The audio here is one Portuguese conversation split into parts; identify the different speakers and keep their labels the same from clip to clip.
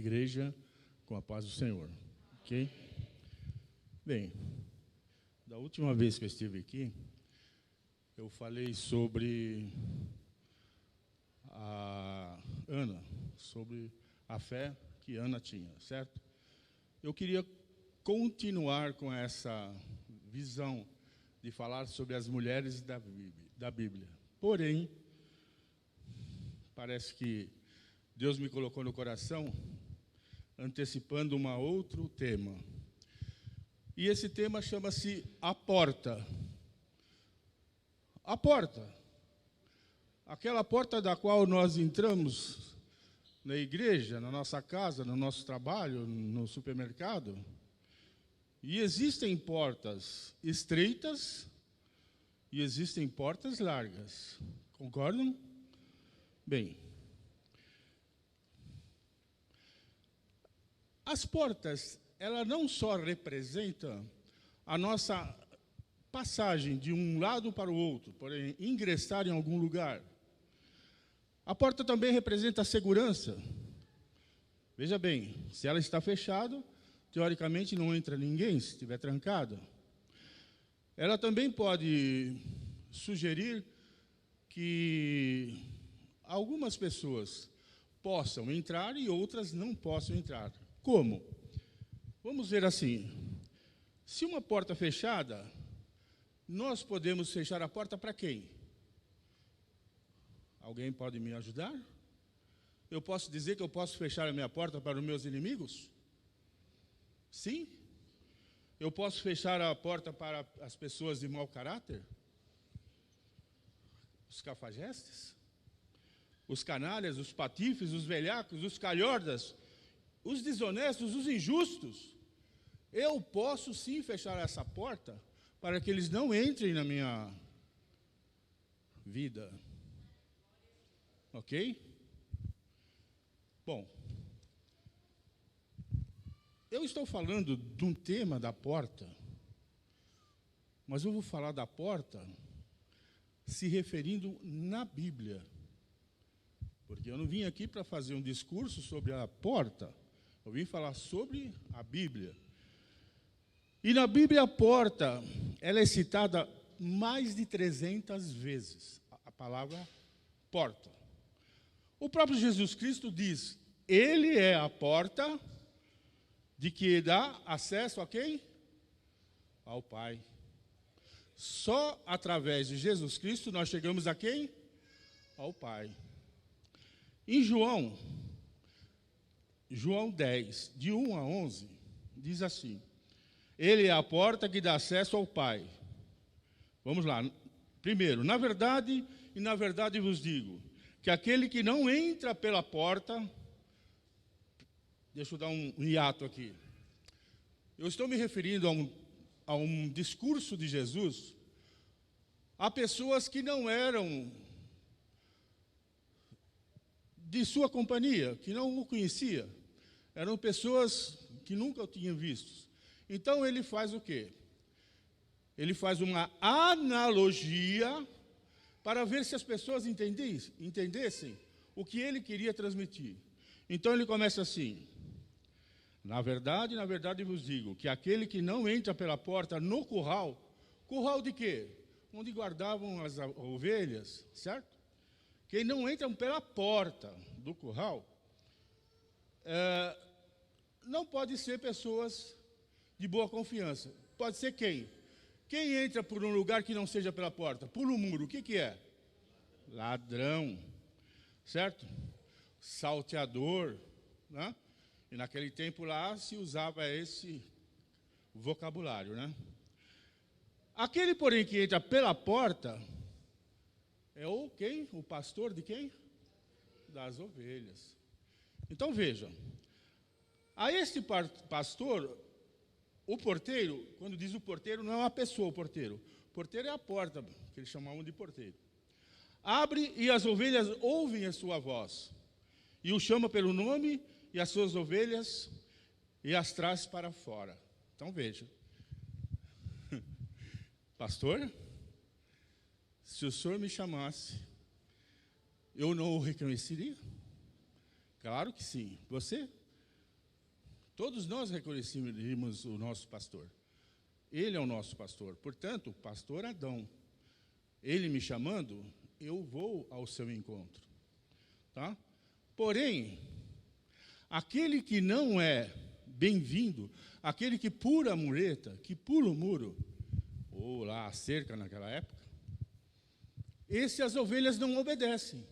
Speaker 1: Igreja com a paz do Senhor, ok? Bem, da última vez que eu estive aqui, eu falei sobre a Ana, sobre a fé que Ana tinha, certo? Eu queria continuar com essa visão de falar sobre as mulheres da Bíblia. Porém, parece que Deus me colocou no coração antecipando um outro tema. E esse tema chama-se A Porta. A porta. Aquela porta da qual nós entramos na igreja, na nossa casa, no nosso trabalho, no supermercado. E existem portas estreitas e existem portas largas. Concordam? Bem, as portas, ela não só representa a nossa passagem de um lado para o outro, porém, ingressar em algum lugar. A porta também representa a segurança. Veja bem, se ela está fechada, teoricamente não entra ninguém, se estiver trancada. Ela também pode sugerir que algumas pessoas possam entrar e outras não possam entrar. Como? Vamos ver assim. Se uma porta fechada, nós podemos fechar a porta para quem? Alguém pode me ajudar? Eu posso dizer que eu posso fechar a minha porta para os meus inimigos? Sim? Eu posso fechar a porta para as pessoas de mau caráter? Os cafajestes? Os canalhas, os patifes, os velhacos, os calhordas, os desonestos, os injustos? Eu posso sim fechar essa porta para que eles não entrem na minha vida. Ok? Bom, eu estou falando de um tema da porta, mas eu vou falar da porta se referindo na Bíblia. Porque eu não vim aqui para fazer um discurso sobre a porta, eu vim falar sobre a Bíblia. E na Bíblia a porta, ela é citada mais de 300 vezes, a palavra porta. O próprio Jesus Cristo diz, Ele é a porta de que dá acesso a quem? Ao Pai. Só através de Jesus Cristo nós chegamos a quem? Ao Pai. Em João 10, de 1 a 11, diz assim, Ele é a porta que dá acesso ao Pai. Vamos lá. Primeiro, na verdade vos digo, que aquele que não entra pela porta... Deixa eu dar um hiato aqui. Eu estou me referindo a um discurso de Jesus a pessoas que não eram de sua companhia, que não o conhecia. Eram pessoas que nunca o tinham visto. Então ele faz o quê? Ele faz uma analogia para ver se as pessoas entendessem o que ele queria transmitir. Então ele começa assim, na verdade vos digo, que aquele que não entra pela porta no curral de quê? Onde guardavam as ovelhas, certo? Quem não entra pela porta do curral, não pode ser pessoas de boa confiança. Pode ser quem? Quem entra por um lugar que não seja pela porta? Por um muro, o que é? Ladrão, certo? Salteador, né? E naquele tempo lá se usava esse vocabulário, né? Aquele, porém, que entra pela porta é quem? O pastor de quem? Das ovelhas. Então vejam, a este pastor, o porteiro, quando diz o porteiro, não é uma pessoa o porteiro. O porteiro é a porta, que eles chamavam de porteiro. Abre e as ovelhas ouvem a sua voz. E o chama pelo nome e as suas ovelhas e as traz para fora. Então veja. Pastor, se o senhor me chamasse, eu não o reconheceria? Claro que sim. Você? Todos nós reconhecemos o nosso pastor. Ele é o nosso pastor. Portanto, pastor Adão, ele me chamando, eu vou ao seu encontro. Tá? Porém, aquele que não é bem-vindo, aquele que pula a mureta, que pula o muro, ou lá a cerca naquela época, esse as ovelhas não obedecem.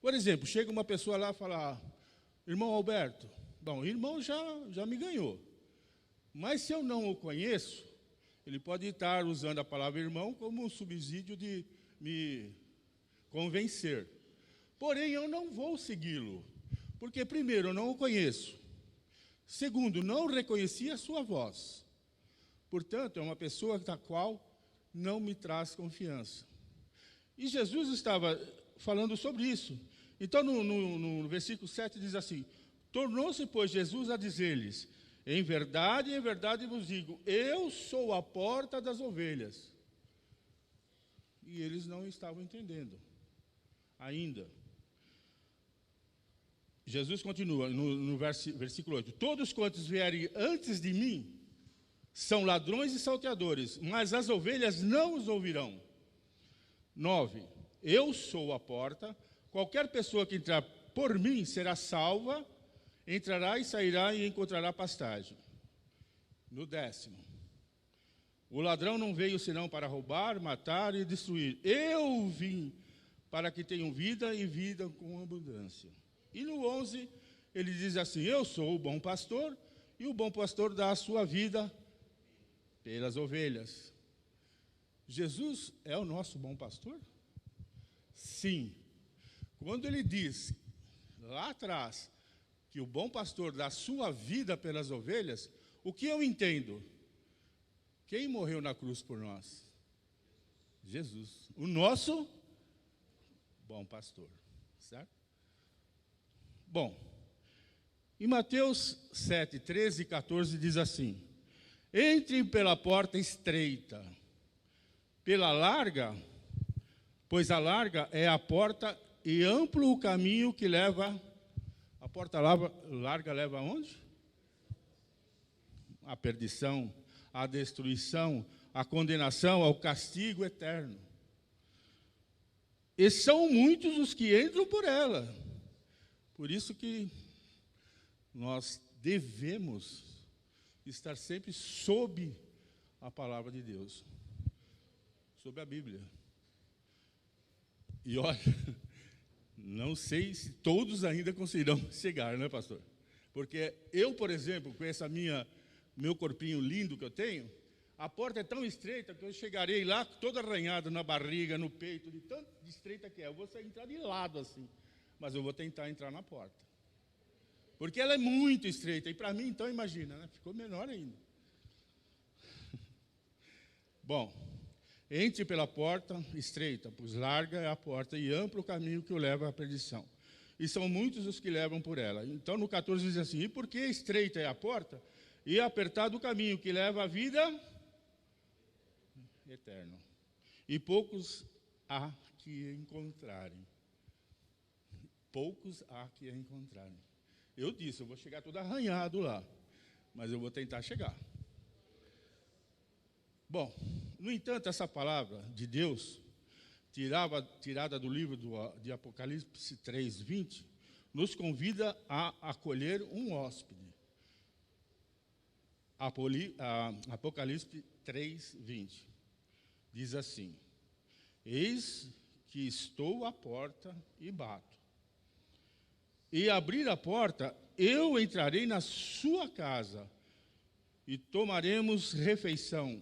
Speaker 1: Por exemplo, chega uma pessoa lá e fala, irmão Alberto, bom, o irmão já me ganhou. Mas se eu não o conheço, ele pode estar usando a palavra irmão como um subsídio de me convencer. Porém, eu não vou segui-lo, porque primeiro, eu não o conheço. Segundo, não reconheci a sua voz. Portanto, é uma pessoa da qual não me traz confiança. E Jesus estava falando sobre isso. Então, no versículo 7 diz assim, tornou-se, pois, Jesus a dizer-lhes, em verdade vos digo, eu sou a porta das ovelhas. E eles não estavam entendendo ainda. Jesus continua no versículo 8, todos quantos vierem antes de mim são ladrões e salteadores, mas as ovelhas não os ouvirão. 9, eu sou a porta, qualquer pessoa que entrar por mim será salva, entrará e sairá e encontrará pastagem. No 10º, o ladrão não veio senão para roubar, matar e destruir. Eu vim para que tenham vida e vida com abundância. E no 11, ele diz assim, eu sou o bom pastor, e o bom pastor dá a sua vida pelas ovelhas. Jesus é o nosso bom pastor? Sim. Quando ele diz, lá atrás, que o bom pastor dá a sua vida pelas ovelhas, o que eu entendo? Quem morreu na cruz por nós? Jesus. O nosso bom pastor. Certo? Bom, em Mateus 7, 13 e 14 diz assim, entrem pela porta estreita, pela larga, pois a larga é a porta e amplo o caminho que leva, a porta larga leva aonde? A perdição, a destruição, a condenação, ao castigo eterno. E são muitos os que entram por ela. Por isso que nós devemos estar sempre sob a palavra de Deus, sob a Bíblia. E olha, não sei se todos ainda conseguirão chegar, né, pastor? Porque eu, por exemplo, com essa meu corpinho lindo que eu tenho, a porta é tão estreita que eu chegarei lá todo arranhado na barriga, no peito, de tão estreita que é. Eu vou entrar de lado assim, mas eu vou tentar entrar na porta. Porque ela é muito estreita, e para mim, então, imagina, né? Ficou menor ainda. Bom, entre pela porta estreita, pois larga é a porta e amplo o caminho que o leva à perdição. E são muitos os que levam por ela. Então, no 14 diz assim, e porque estreita é a porta, e apertado o caminho que leva à vida eterna. E poucos há que encontrarem. Poucos há que encontrarem. Eu disse, eu vou chegar todo arranhado lá, mas eu vou tentar chegar. Bom, no entanto, essa palavra de Deus, tirada do livro de Apocalipse 3:20, nos convida a acolher um hóspede. Apocalipse 3:20 diz assim, eis que estou à porta e bato. E abrir a porta, eu entrarei na sua casa e tomaremos refeição,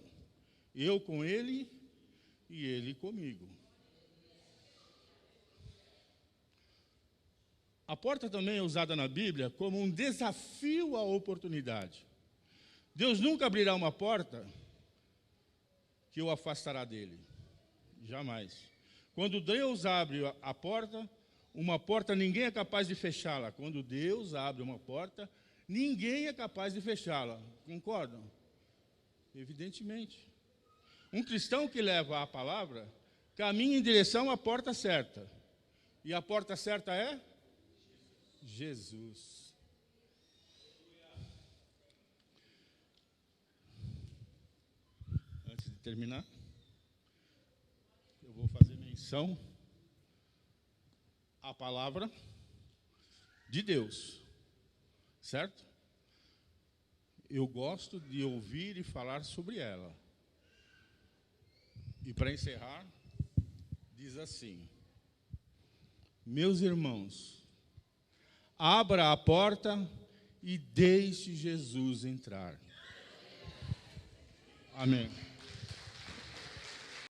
Speaker 1: eu com ele e ele comigo. A porta também é usada na Bíblia como um desafio à oportunidade. Deus nunca abrirá uma porta que o afastará dele. Jamais. Quando Deus abre a porta, uma porta ninguém é capaz de fechá-la. Quando Deus abre uma porta, ninguém é capaz de fechá-la. Concordam? Evidentemente. Um cristão que leva a palavra, caminha em direção à porta certa. E a porta certa é? Jesus. terminar, eu vou fazer menção à palavra de Deus, certo? Eu gosto de ouvir e falar sobre ela. E para encerrar, diz assim: meus irmãos, abra a porta e deixe Jesus entrar. Amém.